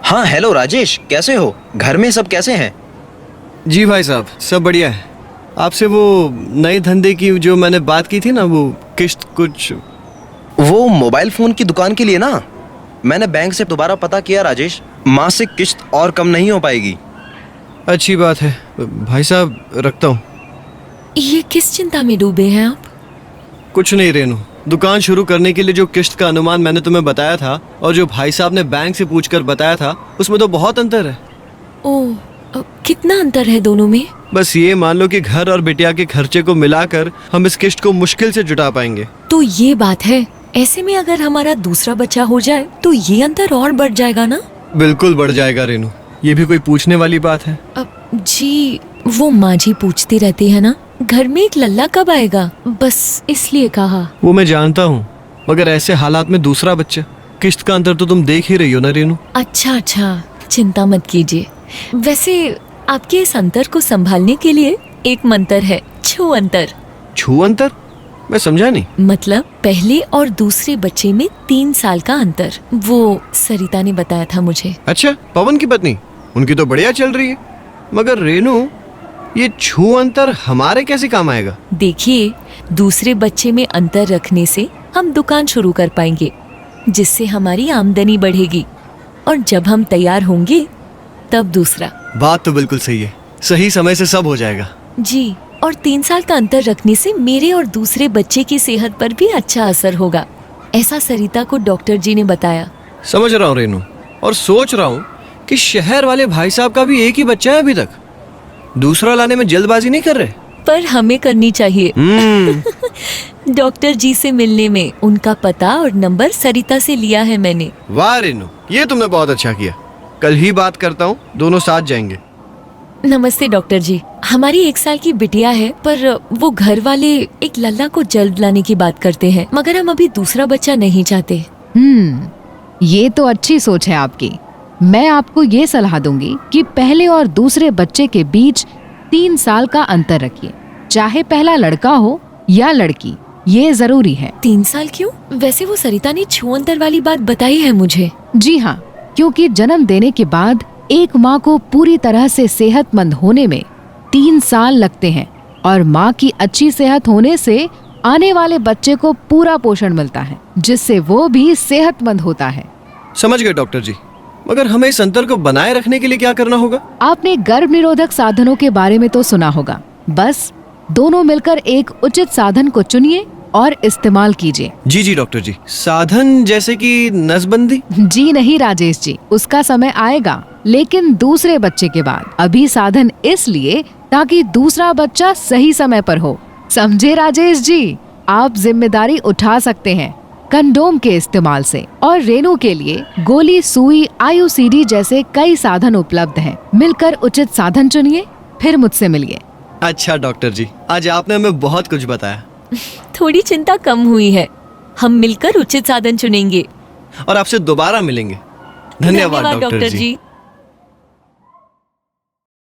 हाँ हेलो राजेश, कैसे हो? घर में सब कैसे हैं? जी भाई साहब, सब बढ़िया है। आपसे वो नए धंधे की जो मैंने बात की थी ना, वो किस्त कुछ। वो मोबाइल फोन की दुकान के लिए ना, मैंने बैंक से दोबारा पता किया राजेश, मासिक किस्त और कम नहीं हो पाएगी। अच्छी बात है भाई साहब, रखता हूँ। ये किस चिंता में डूबे हैं आप? कुछ नहीं रेनू, दुकान शुरू करने के लिए जो किस्त का अनुमान मैंने तुम्हें बताया था और जो भाई साहब ने बैंक से पूछकर बताया था, उसमें तो बहुत अंतर है। ओह, कितना अंतर है दोनों में? बस ये मान लो कि घर और बिटिया के खर्चे को मिलाकर हम इस किस्त को मुश्किल से जुटा पाएंगे। तो ये बात है। ऐसे में अगर हमारा दूसरा बच्चा हो जाए तो ये अंतर और बढ़ जाएगा ना? बिल्कुल बढ़ जाएगा रेनू, ये भी कोई पूछने वाली बात है? जी, वो माँ जी पूछती रहती है ना, घर में एक लल्ला कब आएगा, बस इसलिए कहा। वो मैं जानता हूँ, मगर ऐसे हालात में दूसरा बच्चा, किस्त का अंतर तो तुम देख ही रही हो ना रेनू। अच्छा, चिंता मत कीजिए। वैसे आपके इस अंतर को संभालने के लिए एक मंत्र है, छू अंतर। छू अंतर? मैं समझा नहीं। मतलब पहले और दूसरे बच्चे में 3 साल का अंतर। वो सरिता ने बताया था मुझे। अच्छा, पवन की पत्नी, उनकी तो बढ़िया चल रही है। मगर रेनू, ये छू अंतर हमारे कैसे काम आएगा? देखिए, दूसरे बच्चे में अंतर रखने से हम दुकान शुरू कर पाएंगे, जिससे हमारी आमदनी बढ़ेगी, और जब हम तैयार होंगे तब दूसरा। बात तो बिल्कुल सही है, सही समय से सब हो जाएगा। जी, और 3 साल का अंतर रखने से मेरे और दूसरे बच्चे की सेहत पर भी अच्छा असर होगा, ऐसा सरिता को डॉक्टर जी ने बताया। समझ रहा हूँ रेनू, और सोच रहा हूँ कि शहर वाले भाई साहब का भी एक ही बच्चा है अभी तक, दूसरा लाने में जल्दबाजी नहीं कर रहे। पर हमें करनी चाहिए। डॉक्टर जी से मिलने में उनका पता और नंबर सरिता से लिया है मैंने। वाह रेनू, ये तुमने बहुत अच्छा किया। कल ही बात करता हूँ, दोनों साथ जाएंगे। नमस्ते डॉक्टर जी, हमारी 1 साल की बिटिया है, पर वो घर वाले एक लल्ला को जल्द लाने की बात करते हैं, मगर हम अभी दूसरा बच्चा नहीं चाहते। ये तो अच्छी सोच है आपकी। मैं आपको ये सलाह दूंगी कि पहले और दूसरे बच्चे के बीच 3 साल का अंतर रखिए, चाहे पहला लड़का हो या लड़की, ये जरूरी है। 3 साल क्यों? वैसे वो सरिता ने छू अंतर वाली बात बताई है मुझे। जी हाँ, क्योंकि जन्म देने के बाद एक माँ को पूरी तरह से सेहतमंद होने में 3 साल लगते हैं, और माँ की अच्छी सेहत होने से आने वाले बच्चे को पूरा पोषण मिलता है, जिससे वो भी सेहतमंद होता है। समझ गए डॉक्टर जी, मगर हमें इस अंतर को बनाए रखने के लिए क्या करना होगा? आपने गर्भ निरोधक साधनों के बारे में तो सुना होगा, बस दोनों मिलकर एक उचित साधन को चुनिए और इस्तेमाल कीजिए। जी डॉक्टर जी, साधन जैसे कि नसबंदी? जी नहीं राजेश जी, उसका समय आएगा, लेकिन दूसरे बच्चे के बाद। अभी साधन इसलिए ताकि दूसरा बच्चा सही समय पर हो, समझे राजेश जी? आप जिम्मेदारी उठा सकते हैं कंडोम के इस्तेमाल से, और रेनू के लिए गोली, सुई, IUCD जैसे कई साधन उपलब्ध हैं। मिलकर उचित साधन चुनिए, फिर मुझसे मिलिए। अच्छा डॉक्टर जी, आज आपने हमें बहुत कुछ बताया। थोड़ी चिंता कम हुई है, हम मिलकर उचित साधन चुनेंगे। और आपसे दोबारा मिलेंगे। धन्यवाद डॉक्टर जी।